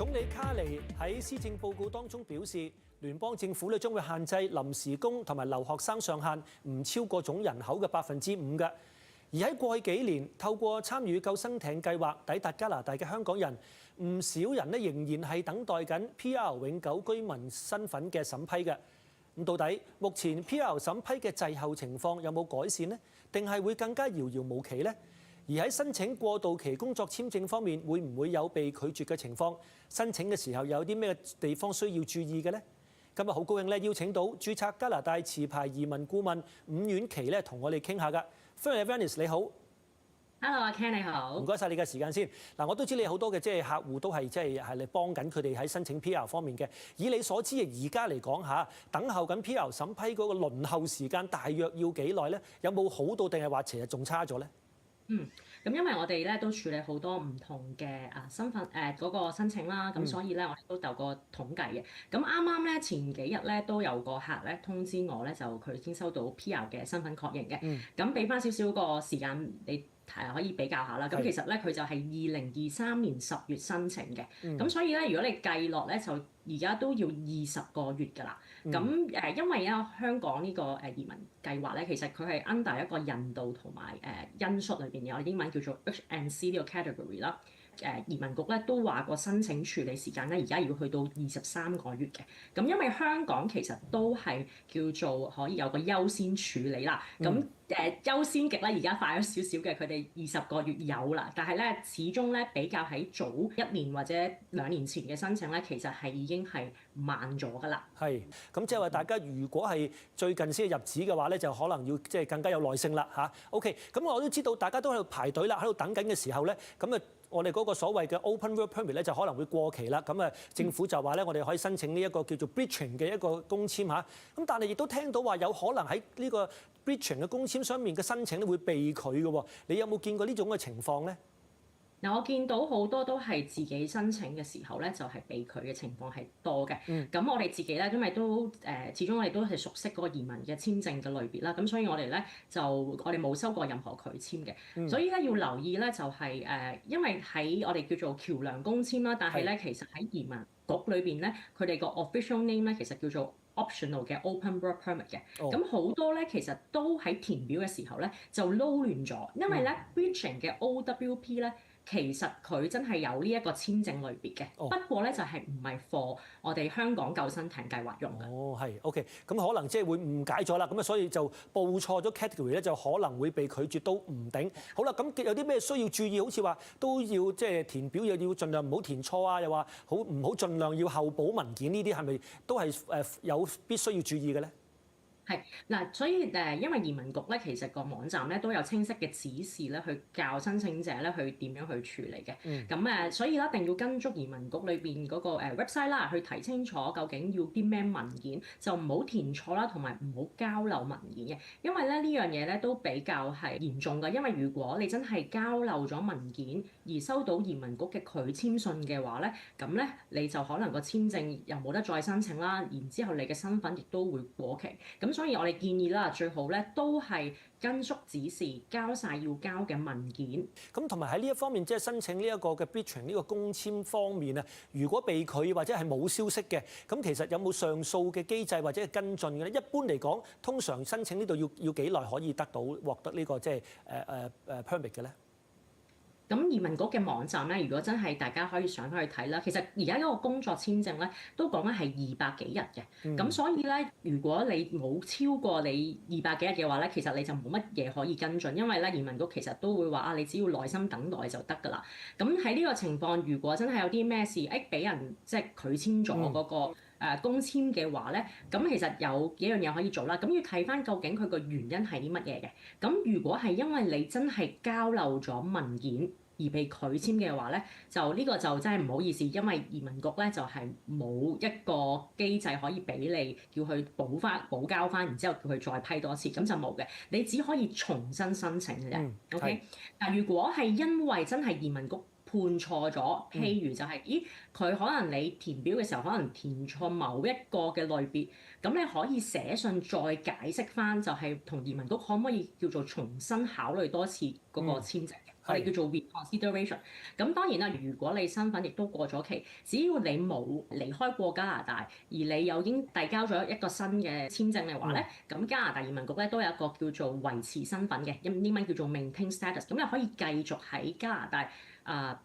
總理卡尼喺施政報告當中表示，聯邦政府咧將會限制臨時工同埋留學生上限唔超過總人口嘅5%嘅。而喺過去幾年，透過參與救生艇計劃抵達加拿大嘅香港人，唔少人咧仍然係等待緊 PR 永久居民身份嘅審批嘅。咁到底目前 PR 審批嘅滯後情況有冇改善呢？定係會更加遙遙無期呢？而喺申請過渡期工作簽證方面，會唔會有被拒絕嘅情況？申請嘅時候有啲咩地方需要注意嘅呢？今日好高興咧，邀請到註冊加拿大持牌移民顧問伍婉琪咧，同我哋傾下㗎。歡迎 Venice， 你好。Hello， 阿 Ken 你好。唔該晒你嘅時間先。嗱，我都知你好多嘅客戶都係嚟幫緊佢哋喺申請 PR 方面嘅。以你所知嘅而家嚟講下，等候緊 PR 審批嗰個輪候時間大約要幾耐咧？有冇好到定係話其實仲差咗咧？咁因為我哋咧都處理好多唔同嘅身份嗰個申請啦，咁所以咧我哋都有個統計嘅。咁啱啱咧前幾日咧都有個客咧通知我咧，就佢已經收到 PR 嘅身份確認嘅。咁俾翻少少個時間你可以比較下啦。咁其實咧佢就係2023年10月申請嘅。咁所以咧如果你計落咧就而家都要20個月㗎啦。咁因為咧香港呢個移民計劃咧，其實佢係 under 一個人道同埋因素裏邊有英文叫做 H&C 呢個 category 啦。移民局咧都話個申請處理時間咧，而家要去到23個月嘅。咁因為香港其實都係叫做可以有個優先處理啦。咁優先極咧，而家快咗少少嘅，佢哋20個月有啦。但係咧，始終咧比較喺早1年或者2年前嘅申請咧，其實係已經係慢咗㗎啦。係，咁即係話大家如果係最近先入紙嘅話咧，就可能要更加有耐性啦嚇。OK， 咁我都知道大家都喺度排隊啦，喺度等緊嘅時候咧，咁我哋嗰個所謂嘅 Open Work Permit 咧就可能會過期啦。咁政府就話咧，我哋可以申請呢一個叫做 Bridging 嘅一個工簽嚇。咁但係亦都聽到話有可能喺呢個 Bridging 嘅工簽上面嘅申請咧會被拒嘅喎。你有冇見過呢種嘅情況咧？嗱，我見到好多都係自己申請嘅時候咧，就係被拒嘅情況係多嘅。咁我哋自己咧，因為都始終我哋都係熟悉嗰個移民嘅簽證嘅類別啦，咁所以我哋咧我哋冇收過任何拒簽嘅。所以咧要留意咧就係因為喺我哋叫做橋梁工簽啦，但係咧其實喺移民局裏邊咧，佢哋個 official name 咧其實叫做 optional 嘅 open work permit 嘅。咁好多咧其實都喺填表嘅時候咧就撈亂咗，因為咧 bridging 嘅 OWP 咧。其實佢真係有呢一個簽證類別嘅，不過咧就係唔係 for 我哋香港救生艇計劃用嘅。係 OK， 咁可能即係會誤解咗啦，咁所以就報錯咗 category 咧，就可能會被拒絕都唔定。好啦，咁有啲咩需要注意？好似話都要填表又要盡量唔好填錯啊，又話唔好盡量要後補文件，呢啲係咪都係有必須要注意嘅咧？係嗱，所以因為移民局咧，其實個網站咧都有清晰嘅指示咧，去教申請者咧去點樣去處理嘅。咁所以一定要跟足移民局裏邊嗰個website 啦，去睇清楚究竟要啲咩文件，就唔好填錯啦，同埋唔好交漏文件嘅。因為咧呢樣嘢咧都比較係嚴重㗎。因為如果你真係交漏咗文件而收到移民局嘅拒簽信嘅話咧，咁咧你就可能個簽證又冇得再申請啦，然之後你嘅身份亦都會過期。咁所以我哋建議啦，最好咧都係跟足指示，交晒要交嘅文件。咁同埋喺呢一方面，即係申請呢一個嘅 Bridging 呢個工簽方面啊，如果被拒或者係冇消息嘅，咁其實有冇上訴嘅機制或者係跟進嘅咧？一般嚟講，通常申請呢度要幾耐可以獲得呢個permit 嘅咧？咁移民局嘅網站咧，如果真係大家可以上去睇啦，其實而家嗰個工作簽證咧都講緊係200幾日嘅。咁所以咧，如果你冇超過你200幾日嘅話咧，其實你就冇乜嘢可以跟進，因為咧移民局其實都會話你只要耐心等待就得㗎啦。咁喺呢個情況，如果真係有啲咩事，俾人拒簽咗嗰個工簽嘅話咧，咁其實有幾樣嘢可以做啦。咁要睇翻究竟佢個原因係啲乜嘢嘅。咁如果係因為你真係交漏咗文件而被拒簽嘅話咧，就呢個就真係唔好意思，因為移民局咧就係冇一個機制可以俾你叫佢補交翻，然之後叫佢再批多次，咁就冇嘅。你只可以重新申請嘅啫。OK， 但如果係因為真係移民局判錯咗，譬如就係佢可能你填表嘅時候可能填錯某一個嘅類別，咁你可以寫信再解釋翻，就係同移民局可唔可以叫做重新考慮多次嗰個簽證嘅。我哋叫做 reconsideration。咁當然啦，如果你身份亦都過咗期，只要你冇離開過加拿大，而你又已經遞交咗一個新嘅簽證嘅話咧，咁加拿大移民局咧都有一個叫做維持身份嘅，英文叫做 maintain status，咁你可以繼續喺加拿大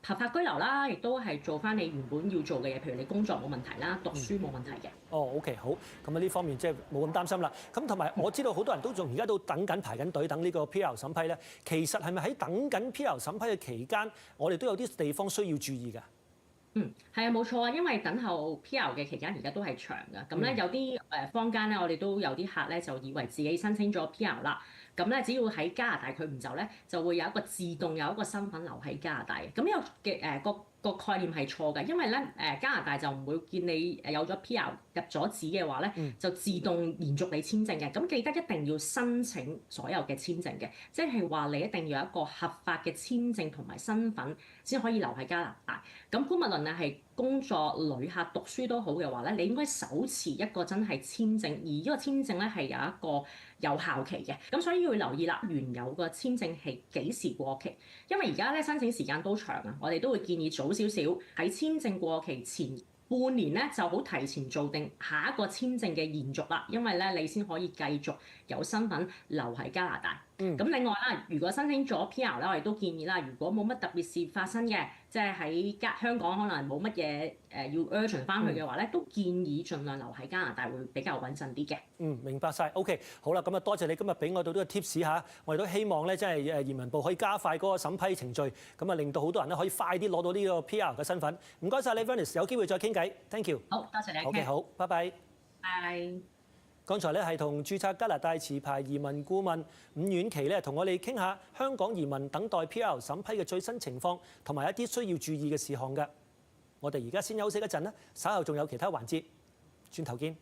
合法居留啦，亦都係做翻你原本要做嘅嘢，譬如你工作冇問題啦，讀書冇問題嘅。哦，OK，好，咁啊呢方面即係冇咁擔心啦。咁同埋我知道好多人都仲而家都等緊排緊隊等呢個 PR 審批咧。其實係咪喺等緊 PR 審批嘅期間，我哋都有啲地方需要注意㗎？係啊，冇錯啊，因為等候 PR 嘅期間而家都係長㗎。咁咧有啲坊間咧，我哋都有啲客咧就以為自己申請咗 PR 啦。咁咧，只要喺加拿大佢唔走咧，就會有一個自動有一個身份留喺加拿大嘅。咁呢個嘅個概念係錯嘅，因為咧加拿大就唔會見你有咗 PR 入咗紙嘅話咧，就自動延續你簽證嘅。咁記得一定要申請所有嘅簽證嘅，即係話你一定要有一個合法嘅簽證同埋身份先可以留喺加拿大。咁無論係工作、旅客、讀書都好嘅話咧，你應該手持一個真係簽證，而呢個簽證咧係有一個有效期嘅。咁所以要留意啦，原有個簽證係幾時過期？因為而家咧申請時間都長啊，我哋都會建議早少少喺簽證過期前半年咧就好提前做定下一個簽證嘅延續啦，因為咧你先可以繼續有身份留喺加拿大。咁另外啦，如果申請咗 PR 咧，我哋都建議啦，如果冇乜特別事發生嘅，即係喺香港可能冇乜嘢要 urgent 翻去嘅話咧，都建議盡量留喺加拿大會比較穩陣啲嘅。明白晒。OK， 好啦，咁啊多謝你今日俾我到呢個 tips 嚇，我哋都希望咧，即係移民部可以加快嗰個審批程序，咁啊令到好多人咧可以快啲攞到呢個 PR 嘅身份。唔該晒你 Vernice， 有機會再傾偈。Thank you。好，多謝你。OK， 好，拜拜。拜。剛才咧係同註冊加拿大持牌移民顧問伍婉琪咧，同我哋傾下香港移民等待 PR 審批嘅最新情況，同埋一啲需要注意嘅事項嘅。我哋而家先休息一陣啦，稍後仲有其他環節，轉頭見。